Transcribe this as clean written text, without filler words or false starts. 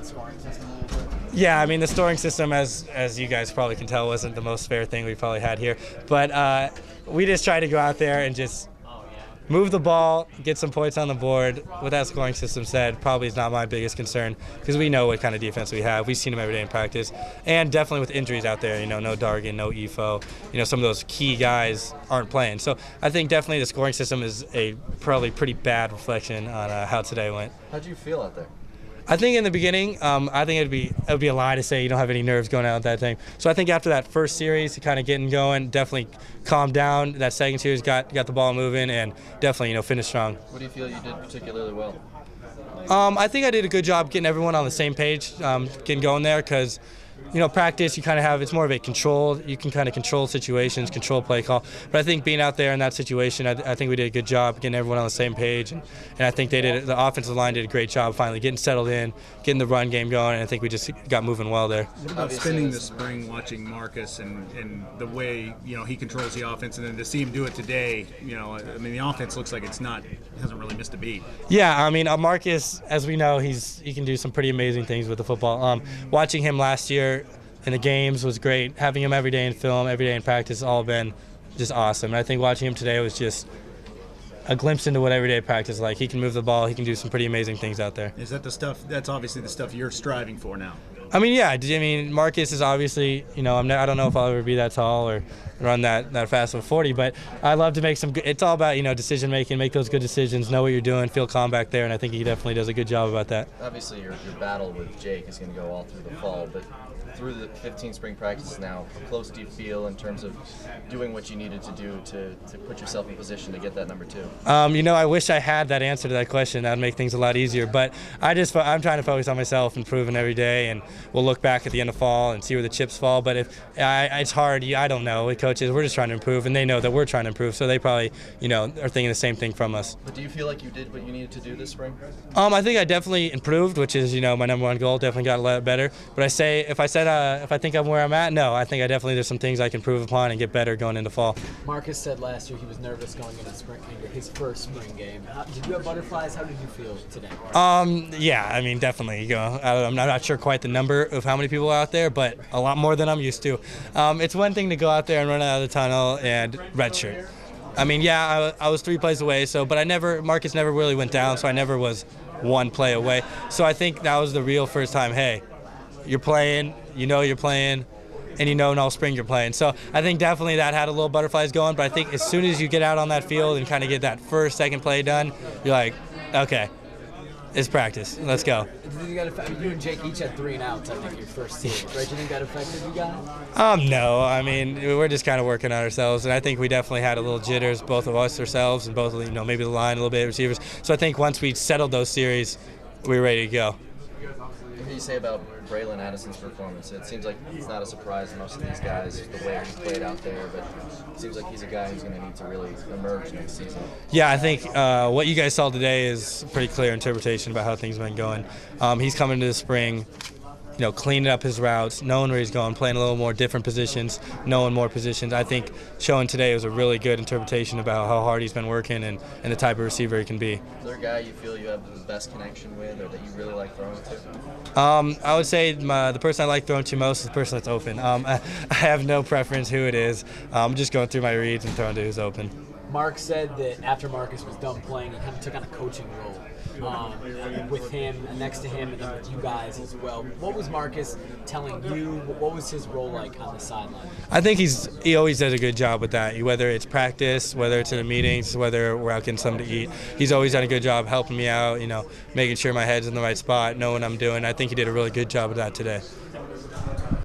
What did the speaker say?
that scoring system a little bit? Yeah, I mean, the scoring system, as you guys probably can tell, wasn't the most fair thing we probably had here. But we just tried to go out there and just move the ball, get some points on the board. What that scoring system said probably is not my biggest concern because we know what kind of defense we have. We've seen them every day in practice. And definitely with injuries out there, no Dargan, no Efo. Some of those key guys aren't playing. So I think definitely the scoring system is a probably pretty bad reflection on how today went. How did you feel out there? I think in the beginning, I think it would be a lie to say you don't have any nerves going out with that thing. So I think after that first series, kind of getting going, definitely calmed down. That second series got the ball moving and definitely finished strong. What do you feel you did particularly well? I think I did a good job getting everyone on the same page, getting going there because. Practice, you kind of have, it's more of a control. You can kind of control situations, control play call. But I think being out there in that situation, I think we did a good job getting everyone on the same page. And I think the offensive line did a great job finally getting settled in, getting the run game going, and I think we just got moving well there. What about spending the spring watching Marcus and the way, he controls the offense, and then to see him do it today, the offense looks like hasn't really missed a beat. Yeah, Marcus, as we know, he can do some pretty amazing things with the football. Watching him last year in the games was great. Having him every day in film, every day in practice, all been just awesome. And I think watching him today was just a glimpse into what everyday practice is like. He can move the ball. He can do some pretty amazing things out there. Is that the stuff? That's obviously the stuff you're striving for now. Yeah. Marcus is obviously, I don't know if I'll ever be that tall or run that fast with 40, but I love to make some good, it's all about, decision making, make those good decisions, know what you're doing, feel calm back there, and I think he definitely does a good job about that. Obviously, your battle with Jake is going to go all through the fall, but through the 15 spring practices now, how close do you feel in terms of doing what you needed to do to put yourself in position to get that number 2? I wish I had that answer to that question. That would make things a lot easier. But I'm trying to focus on myself, improving every day, and we'll look back at the end of fall and see where the chips fall. But it's hard. I don't know. With coaches, we're just trying to improve, and they know that we're trying to improve. So they probably, are thinking the same thing from us. But do you feel like you did what you needed to do this spring? I think I definitely improved, which is, my number one goal. Definitely got a lot better. But if I think I'm where I'm at, no. I think there's some things I can improve upon and get better going into fall. Marcus said last year he was nervous going into his first spring game. Did you have butterflies? How did you feel today? Yeah, definitely. I'm not sure quite the number of how many people are out there, but a lot more than I'm used to. It's one thing to go out there and run out of the tunnel and redshirt. I was 3 plays away, but Marcus never really went down, so I never was 1 play away. So I think that was the real first time, hey, you're playing, you're playing, and in all spring you're playing. So I think definitely that had a little butterflies going, but I think as soon as you get out on that field and kind of get that first, second play done, you're like, okay, it's practice. Let's go. You and Jake each had 3 and outs, I think, your first series, right? Do you think that affected you guys? No. We're just kind of working on ourselves, and I think we definitely had a little jitters, both of us ourselves, and both, maybe the line a little bit, receivers. So I think once we settled those series, we were ready to go. What do you say about Braylon Addison's performance? It seems like it's not a surprise to most of these guys, the way he played out there, but it seems like he's a guy who's going to need to really emerge next season. Yeah, I think what you guys saw today is a pretty clear interpretation about how things have been going. He's coming into the spring, cleaning up his routes, knowing where he's going, playing a little more different positions, knowing more positions. I think showing today was a really good interpretation about how hard he's been working and the type of receiver he can be. Is there a guy you feel you have the best connection with or that you really like throwing to? I would say the person I like throwing to most is the person that's open. I have no preference who it is. I'm just going through my reads and throwing to who's open. Mark said that after Marcus was done playing, he kind of took on a coaching role with him, next to him, and then with you guys as well. What was Marcus telling you? What was his role like on the sideline? I think he always does a good job with that. Whether it's practice, whether it's in the meetings, whether we're out getting something to eat, he's always done a good job helping me out, making sure my head's in the right spot, knowing what I'm doing. I think he did a really good job of that today.